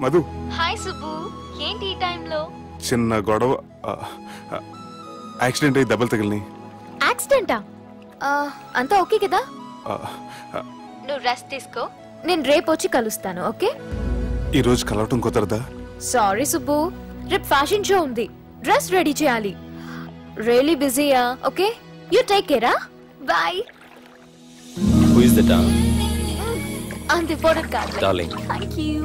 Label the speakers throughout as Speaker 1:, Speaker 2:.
Speaker 1: Madhu.
Speaker 2: Hi Subbu, ఏంటి ఈ టైంలో?
Speaker 1: చిన్న గొడవ, యాక్సిడెంట్ అయ్యి దెబ్బలు తగిలినాయి.
Speaker 2: యాక్సిడెంటా? అంతా ఓకే కదా? నువ్వు రెస్ట్ తీసుకో, నేను రేపు వచ్చి కలుస్తాను. ఓకే?
Speaker 1: ఈ రోజు కలవటం కుదరదా?
Speaker 2: సారీ సుబ్బు, రేపు ఫ్యాషన్ షో ఉంది, డ్రెస్ రెడీ చేయాలి. రియలీ బిజీయా? Okay, you take care. Bye.
Speaker 3: Who is that?
Speaker 2: అంత ఇంపార్టెంట్ కాదు.
Speaker 3: Darling.
Speaker 2: థ్యాంక్ యూ.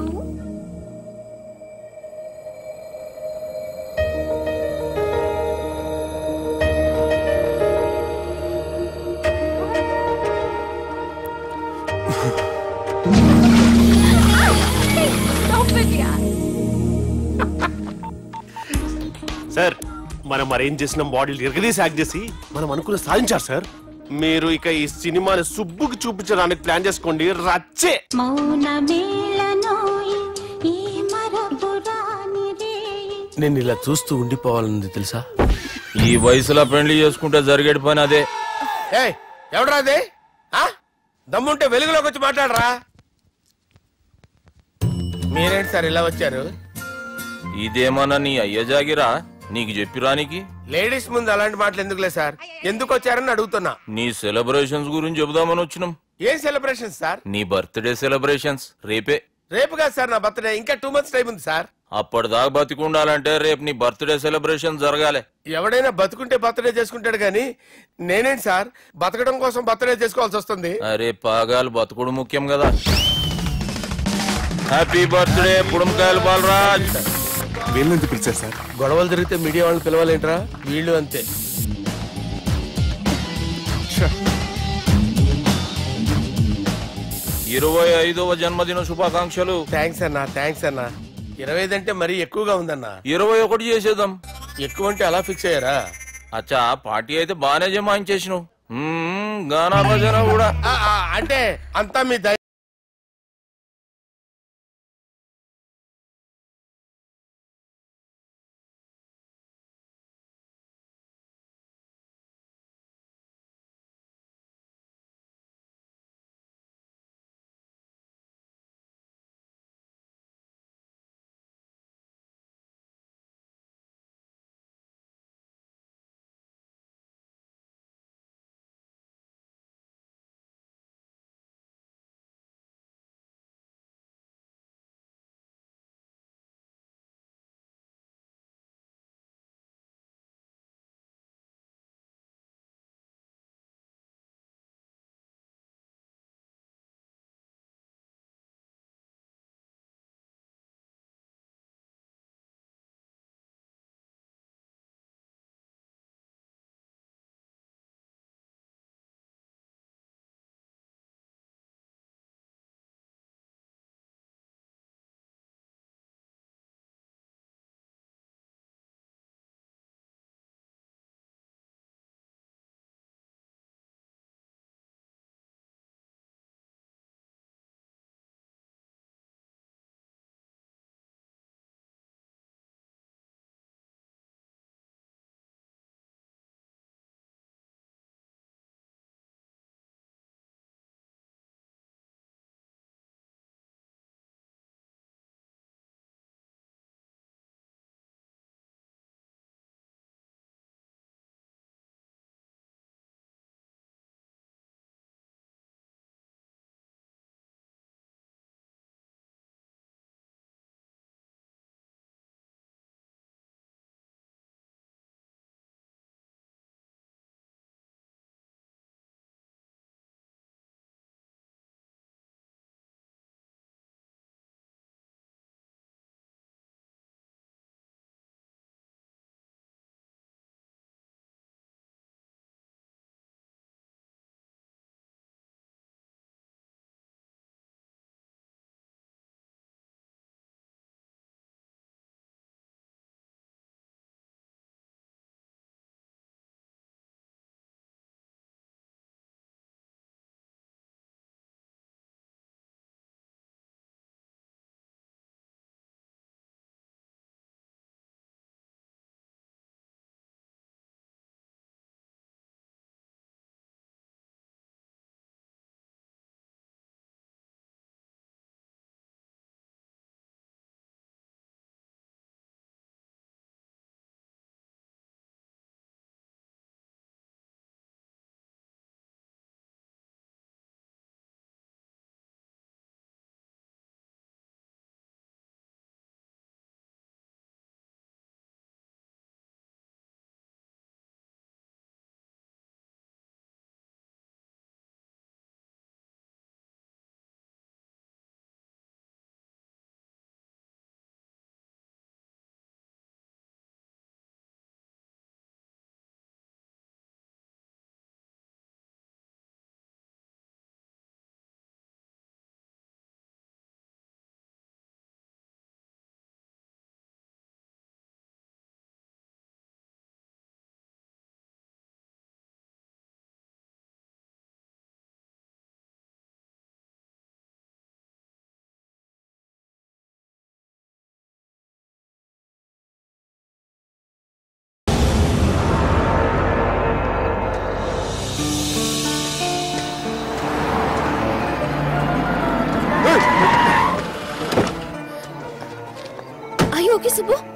Speaker 4: సార్, మనం అరేంజ్ చేసిన మోడల్ ఎరగదీసి యాక్ట్ చేసి మనం అనుకున్న సాధించారు సార్. మీరు ఇక ఈ సినిమాని సుబ్బుకి చూపించడానికి ప్లాన్ చేసుకోండి. రచ్చే. నేను ఇలా చూస్తూ ఉండిపోవాలని తెలుసా?
Speaker 3: ఈ వయసులో పెళ్లి చేసుకుంటే జరిగేటి పని అదే.
Speaker 4: ఎవడరా అదే? దమ్ముంటే వెలుగులోకి వచ్చి మాట్లాడరా. మీరేంటి సార్ ఇలా వచ్చారు?
Speaker 3: ఇదేమన్నా నీ అయ్య జాగిరా నీకు చెప్పిరానికి?
Speaker 4: లేడీస్ ముందు అలాంటి మాటలు ఎందుకులే సార్, ఎందుకు వచ్చారని అడుగుతున్నా.
Speaker 3: నీ సెలబ్రేషన్స్ గురించి చెబుదామని వచ్చినాం.
Speaker 4: ఏం సెలబ్రేషన్ సార్?
Speaker 3: నీ బర్త్డే సెలబ్రేషన్స్ రేపే.
Speaker 4: రేపు కాదు సార్ నా బర్త్డే, ఇంకా 2 months టైం ఉంది సార్.
Speaker 3: అప్పటిదాకా బతికుండాలంటే రేపు నీ బర్త్డే సెలబ్రేషన్ జరగాలి.
Speaker 4: ఎవడైనా బతుకుంటే బర్త్డే చేసుకుంటాడు గానీ నేనేంటి సార్ బతకడం కోసం బర్త్డే చేసుకోవాల్సి వస్తుంది?
Speaker 3: అరే పాగాలు బతుకుడు ముఖ్యం కదా. హ్యాపీ బర్త్డే పుడుమకాయలు బాలరాజ్.
Speaker 1: వీళ్ళెందుకు పిలిచారు సార్?
Speaker 4: గొడవలు జరిగితే మీడియా వాళ్ళని పిలవాలేంట్రా? వీళ్ళు అంతే.
Speaker 3: 25వ జన్మదిన శుభాకాంక్షలు.
Speaker 4: థ్యాంక్స్ అన్నా, థ్యాంక్స్ అన్నా. 25 అంటే మరీ ఎక్కువగా ఉందన్నా.
Speaker 3: 21 చేసేద్దాం.
Speaker 4: ఎక్కువ అంటే అలా ఫిక్స్ అయ్యారా?
Speaker 3: అచ్చా, పార్టీ అయితే బానే జమాయించేసినావు. గానా భజన కూడా
Speaker 4: అంటే అంతా మీ దయ.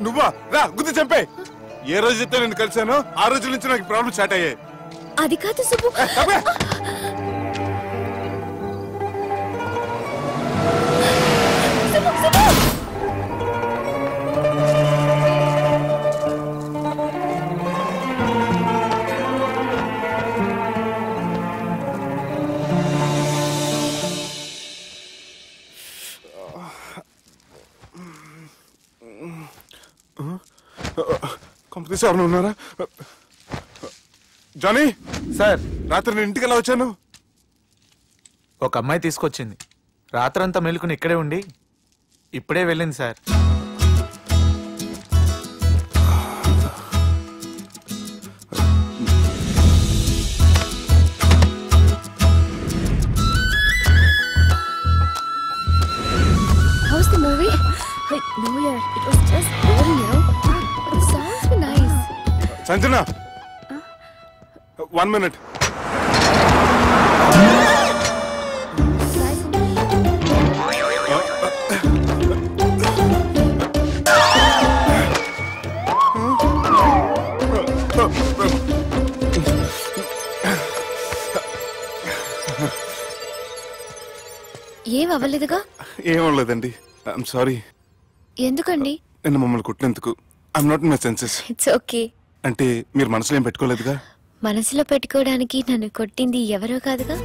Speaker 1: నువ్వా రా గుద్ది చంపే. ఏ రోజైతే నేను కలిశానో ఆ రోజు నుంచి నాకు ప్రాబ్లం స్టార్ట్ అయ్యాయి.
Speaker 2: అది కాదు సుబ్బు.
Speaker 1: చంపే. కంపెనీస్ ఎవరైనా ఉన్నారా? జానీ
Speaker 5: సార్,
Speaker 1: రాత్రి నేను ఇంటికి ఎలా వచ్చాను?
Speaker 5: ఒక అమ్మాయి తీసుకొచ్చింది. రాత్రంతా మేలుకుని ఇక్కడే ఉండి ఇప్పుడే వెళ్ళింది sir.
Speaker 2: How's the movie? Like, no yaar, it was just boring, you know. But the songs were nice.
Speaker 1: Sanjana 1 minute.
Speaker 2: ఏం అవ్వలేదుగా?
Speaker 1: ఏం లేదండి. I'm sorry.
Speaker 2: ఎందుకండి?
Speaker 1: నేను మమ్మల్ని కుట్టినందుకు I'm not in my senses.
Speaker 2: It's okay.
Speaker 1: అంటే మీరు మనసులో ఏం పెట్టుకోలేదుగా?
Speaker 2: మనసులో పెట్టుకోవడానికి నన్ను కొట్టింది ఎవరో కాదుగా.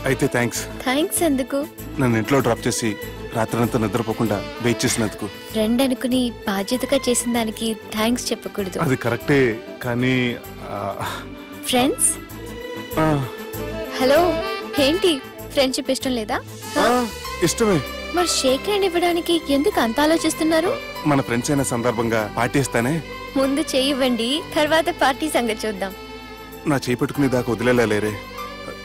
Speaker 1: అయితే థ్యాంక్స్.
Speaker 2: థ్యాంక్స్ ఎందుకు?
Speaker 1: నన్ను ఇంట్లో డ్రాప్ చేసి రాత్రంతా నిద్రపోకుండా వెయిట్ చేసినందుకు.
Speaker 2: ఫ్రెండ్ అనుకుని బాధ్యతగా చేసిన దానికి థ్యాంక్స్ చెప్పకూడదు.
Speaker 1: అది కరెక్టే కానీ
Speaker 2: ఫ్రెండ్స్ హలో, ఏంటి ఫ్రెండ్షిప్ ఇష్టం లేదా?
Speaker 1: ఇష్టమే.
Speaker 2: మరి షేక్ హ్యాండ్ ఇవ్వడానికి ఎందుకు అంత ఆలోచిస్తున్నారు?
Speaker 1: మన ఫ్రెండ్స్ అయిన సందర్భంగా పార్టీ ఇస్తానే.
Speaker 2: ముందు చేయి ఇవ్వండి, తర్వాత పార్టీ సంగతి చూద్దాం.
Speaker 1: నా చేయి పెట్టుకునే దాకా వదిలేలా లేరే.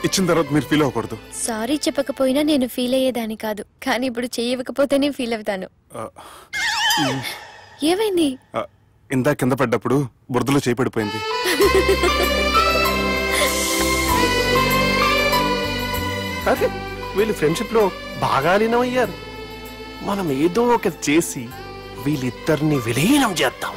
Speaker 1: ఇచ్చిన తర్వాత మీరు ఫీల్ అవ్వకూడదు.
Speaker 2: సారీ చెప్పకపోయినా నేను ఫీల్ అయ్యేదాన్ని కాదు, కానీ ఇప్పుడు చెయ్యి ఇవ్వకపోతేనే ఫీల్ అవుతాను. ఏమైంది?
Speaker 1: ఇందా కింద పడ్డప్పుడు బురదలో చేయి పడిపోయింది.
Speaker 4: అరే, వీళ్ళు ఫ్రెండ్షిప్ లో బాగా లీనమయ్యారు. మనం ఏదో ఒకటి చేసి వీళ్ళిద్దరిని విలీనం చేద్దాం.